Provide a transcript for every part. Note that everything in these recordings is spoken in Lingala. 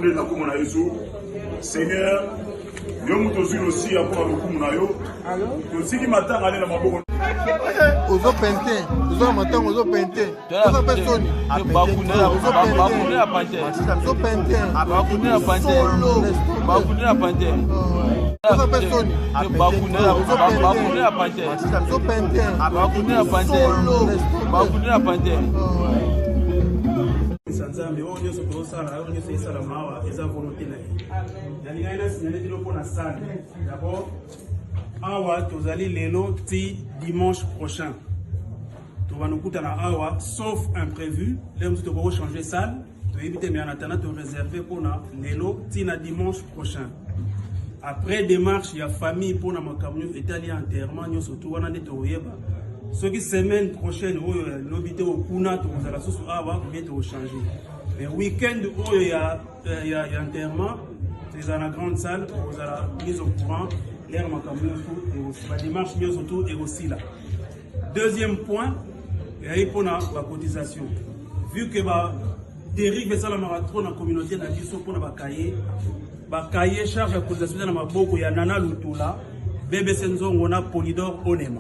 bonne na komona Yesu. Seigneur, yo mutozi aussi akona lokumu na yo. Tosiki matanga ale na maboko. Ozo pente, ozo matanga ozo pente. Ozo personi. Bakune a pante. Ozo pente. Bakune a pante. Bakune a pante. Ozo personi. Bakune a pante. Ozo pente. Bakune a pante. Bakune a pante. Sanzambe o nyoso ko sala o nyoso isala mawa eza volonté na ye ya ina signaler dilo pona sala d'abord awa tozali lelo ti dimanche prochain to va nous kuta na awa sauf imprévu là nous devons changer salle to éviter mais en attendant to réserver pour na lelo ti na dimanche prochain après démarche ya famille pour na makamyo etali enterrement nyoso to wana nde to yeba ce qui semaine prochaine l'obité au kuna to za la soso awa bientôt changer mais week-end il y a enterrement c'est dans la grande salle vous la mise au courant l'air makamyo et aussi la démarche mieux autour et aussi là deuxième point il y a pour la cotisation vu que ba dérive ça la marathon na communauté na biso pour na ba cahier charge de cotisation na maboko ya Nana Lutula bébé Senzongo na Polydor Onema.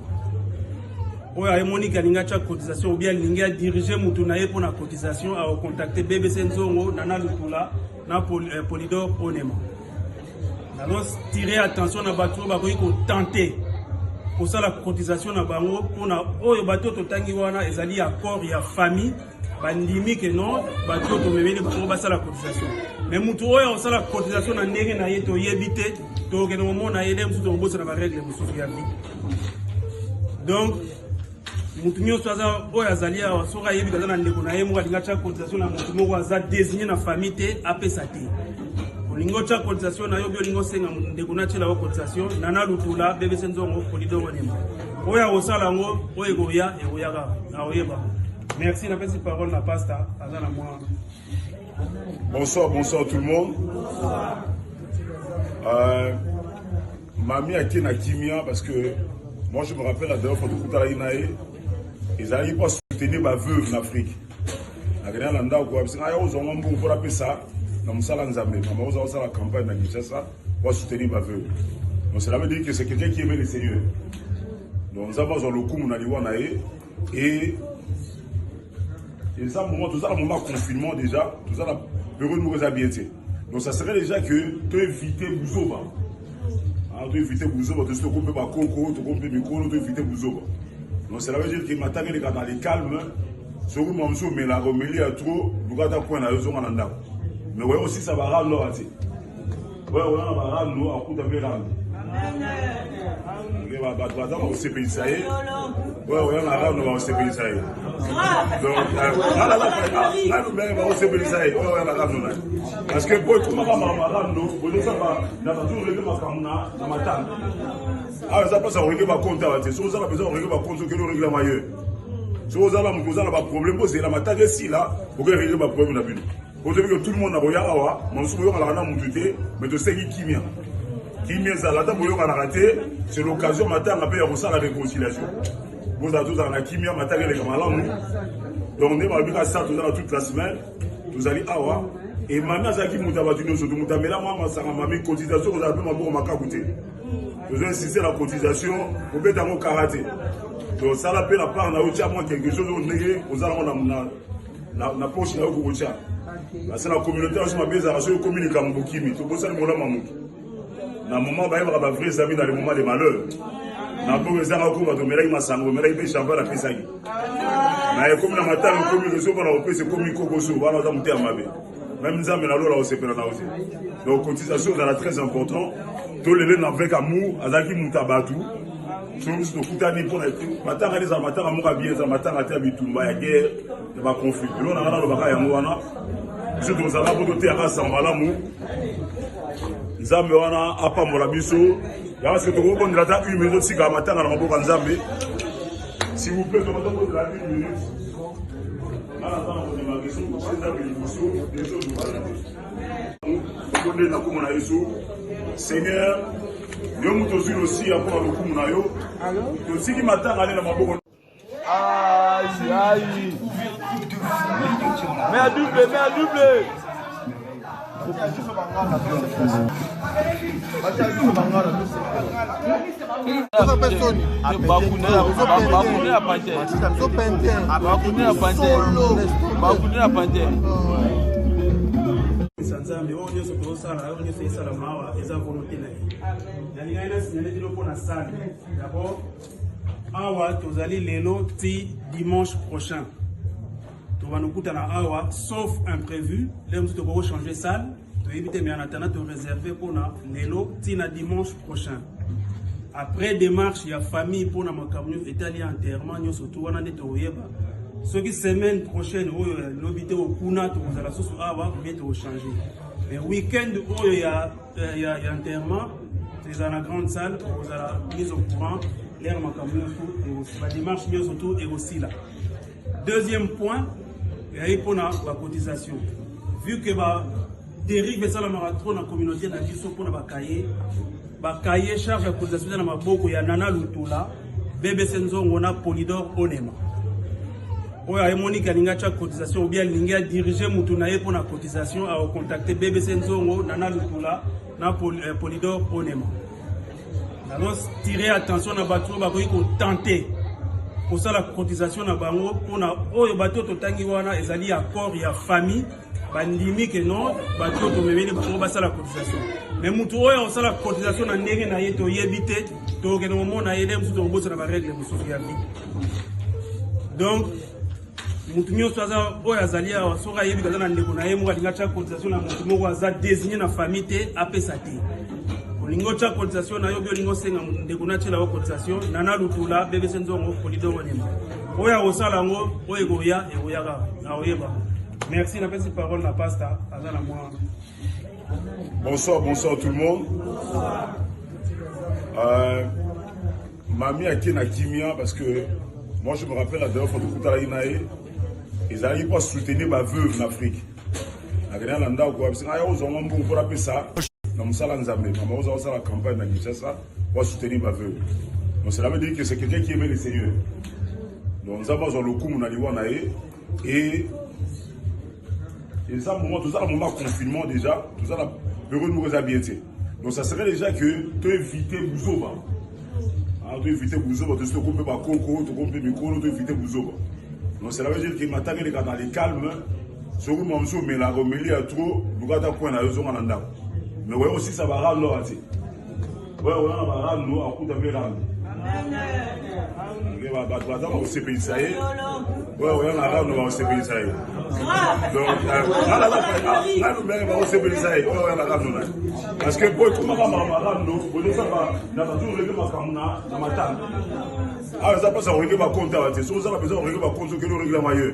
Oya Monica lingacha cotisation ou bien linga diriger mutu na ye pour la cotisation à contacter bébé Senzongo Nana Lutula na Polydor Onema. Nous tirer attention na bateau ba ko tenter pour ça la cotisation na bango pour na oyo bateau to tangi wana ezali accord ya famille bandimi que non bateau to memeli bango ba ça la cotisation mais mutu oyo ça la cotisation na ndenge na ye to yebite to ke no mona yele mutu to bossa na ba règle musu ya vie donc mutu nyonso aza oyo azali awa soka yebi kaza na ndeko na ye mo alinga cha cotisation na mutu moko aza désigné na famille te apesa te olingo cha cotisation na yo bio lingo senga ndeko na chela cotisation Nana Lutula bébé Senzongo Polydor Onema oya osala ngo oyo goya egoyaka na oyeba merci na petite parole na pasteur azana moi. Bonsoir tout le monde. Mamie a été na Kimia parce que moi je me rappelle la dernière fois de Koutala Inae, ils n'arrivent pas à soutenir ma veuve en Afrique. La dernière landa quoi, parce que ils ont un bon pour appeler ça dans mon salon Zambé. Maman ils ont ça la campagne dans Kinshasa pour soutenir ma veuve. Donc cela veut dire que c'est quelqu'un qui aimait le Seigneur. Donc nous avons le coup mon aliwanae et ça moment tout ça le moment confinement déjà, tout ça la période nous réhabiter. Donc ça serait déjà que tu éviter Bouzoba. Tu éviter Bouzoba, tu te comptes pas Coco, tu comptes micro, tu éviter Bouzoba. Donc cela veut dire que maintenant les gars dans les calmes, sur le moment où mais la remélie a trop, nous gars point à raison en andam. Mais ouais aussi ça va rendre l'or à ti. Ouais on va rendre l'or à coup de mélangé. On va battre on s'est payé ça y est. Ouais on a rendre on s'est payé ça y est. Donc on s'est payé ça y est. Ouais on a rendre parce que boy comment va rendre on ça va dans toujours le ma kamuna na matanga. Ah ça passe on règle pas compte à ti. Si vous avez besoin on règle pas compte que le règlement ailleurs. Si vous avez un problème c'est la matanga ici là pour que régler pas problème na bino. Vous savez que tout le monde a boya awa, mon souvenir à la rana moututé, mais tu sais qui Kimia. Kimia Zalata boyo a raté, c'est l'occasion matin on appelle à la réconciliation. Vous avez tous en Kimia matin les camarades. Donc on est mal ça toute la semaine, vous allez awa et maintenant Zaki Moutabatino surtout Moutamela moi ça m'a mis cotisation vous avez ma bon makabouté. Vous avez insisté la cotisation pour mettre en karaté. Donc ça l'appelle à part on a aussi à moi quelque chose on négué aux allons na poche na ko kocha. C'est la communauté je m'appelle ça je communique avec Bokimi tout ça le monde na moment ba yeba ba vrais amis dans les moments de malheur na bo ça ko ba to melai masango melai be chamba la pisaki na comme na matanga comme le so ba la repese comme kokoso ba na muté amabe même nzambe na lola osepela na ose donc cotisation dans la très important to lele na avec amour azaki mutabatu chose to kutani pour matanga les amatanga mo ka bien za matanga ta bitumba ya guerre de ba conflit lo na na lo ba ka ya mwana je dois aller pour doter à ça malamu nzambe wana apambola biso ya parce que to ko ndila ta 1 minute sika matanga na maboko nzambe s'il vous plaît to ko ndila 1 minute ala ta ko ndila biso ko ndila biso biso ko ndila ko mona Yesu Seigneur yo mutozi aussi apona lokumu na yo to siki matanga na maboko Mets à double. Sanzambe oyo nyonso tozosala oyo nyonso esalama awa eza volonté na ye nalingai nasinyale tino mpona sale d'abord awa tozali lelo ti dimanche prochain tobanokutana awa sauf imprévu lelo mosusu tokoki changer salle toyebi te mais en attendant toréserve mpona lelo ti na dimanche prochain après démarche ya famille mpona makambo nyonso etali enterrement nyonso tu wana nde tokoyeba soki semaine prochaine oyo lobi te okuna tokozala susu awa bien tokochange mais week-end oyo ya enterrement ezala na grande salle tokozala mise au courant lere makambo nyonso badémarche nyonso tu ekosila. Deuxième point eyai mpona bacotisation vu que badérive esalamaka trop na communauté na biso mpona bakaye charge ya cotisation eza na maboko ya Nana Lutula BBC Nzongo na Polydor Onema oyo ayemoniki alingi atya cotisation ou bien alingi adirige mutu na ye mpona cotisation akocontacte BBC Nzongo Nana Lutula na Polydor Onema nazotire attention na bato oyo bakoki kotente kosala cotisation na bango mpona oyo bato totangi wana ezali accord ya famille bandimi ke non bato oyo tomemeli bango basala cotisation mais mutu oyo osala cotisation na ndenge na ye toyebi te tokende momona ye nde mosusu tokobosana baregle mosusu ya vie donc mutu nyonso aza oyo azali awa soki ayebi aza na ndeko na ye moko alingi atya cotisation na mutu moko aza désigné na famille te apesa te olingi otya cotisation na yo bi olingi osenga ndeko na atyela yo cotisation Nana Lutula BBC Nzongo Polydor Onema oyo akosala yango oyo ekoyaka aoyeba. Merci, napesi parole na pasta aza na mwa. Bonsoir tout le monde. Mamie a été na kimia parce que moi je me rappelle la dernière fois de Koutala Inae, ils n'arrivent pas à soutenir ma veuve en Afrique. La dernière landa quoi, parce que ils ont un bon pour appeler ça. Dans mon salon Nzambe, maman ils ont fait la campagne dans Kinshasa pour soutenir ma veuve. Donc cela veut dire que c'est quelqu'un qui aimait le Seigneur. Donc nous avons le coup mon aliwa nae et ça moment tout ça le moment confinement déjà, tout ça la période nous réhabiter. Donc ça serait déjà que tu éviter Bouzoba. Tu éviter Bouzoba, tu te couper par coco, tu couper micro, tu éviter Bouzoba. Donc cela veut dire que maintenant les gars dans les calmes, sur le moment où mais la remélie à trop, nous gars point à raison en andam. Mais ouais aussi ça va rendre l'or à ti. Ouais on va rendre nous à coup de mérande. On va battre au CPI ça y est. Ouais on va rendre au CPI ça y est. Donc là nous même au CPI ça y est. Ouais on va rendre. Parce que pour comment on va rendre, on ne sait pas dans toujours le makamuna na matanga. Ah ça passe à régler ma compte à ti. Si vous avez besoin de régler ma compte que nous réglons ailleurs.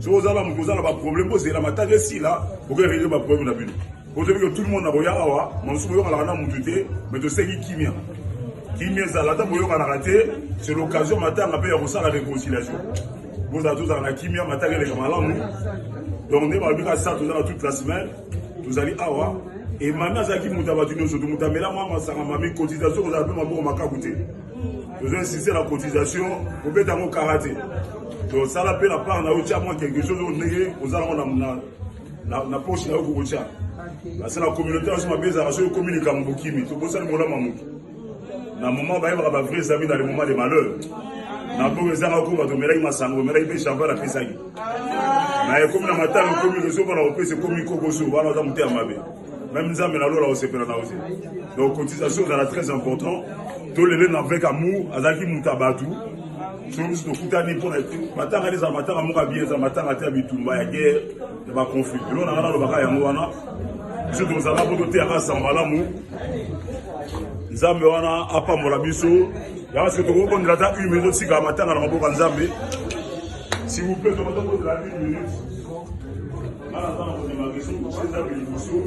Si vous avez un problème, c'est la matanga ici là, vous pouvez régler ma problème na bino. Vous savez que tout le monde a voyagé awa, mon souvenir à la moutute, mais tu sais qui kimia. Kimia zalata boyo kana raté, c'est l'occasion matin on appelle ça la réconciliation. Vous avez tous la kimia matin les kamalamu. Donc on est malgré ça toute la semaine, vous allez awa et maintenant zaki mutabatu surtout mutamela mama sanga mami cotisation vous avez mabo makabuté. Vous insistez la cotisation, vous faites un karaté. Donc ça l'appelle la part na otia moi quelque chose on négué, vous allons na poche na ko otia. C'est la communauté qui m'a besoin de communiquer avec Bokimi. Tout ça, c'est mon amour. Dans le moment où il y a des vrais amis dans les moments de malheur, dans le moment où il y a des gens qui ont des champagne à Pisagi. Mais comme dans le matin, on peut se communiquer avec eux. Voilà, on a un même si on a l'eau, on s'est fait la nausée. Donc, cotisation est très importante. Tous les gens avec amour, Azaki Moutabatu. Chose de Koutani pour être. Matin, les amateurs, amour à bien, les amateurs à terre, il y a guerre, il y a conflit. Nous, on a le bagage à Mouana. Je dois vous avoir pour terrain sans malamou. Nzambe wana apa mola biso. Ya parce que tu comprends la date 1 minute si ka matin na maboko Nzambe. S'il vous plaît, demandez la 1 minute. Là, on a ma question, c'est ça que nous sommes.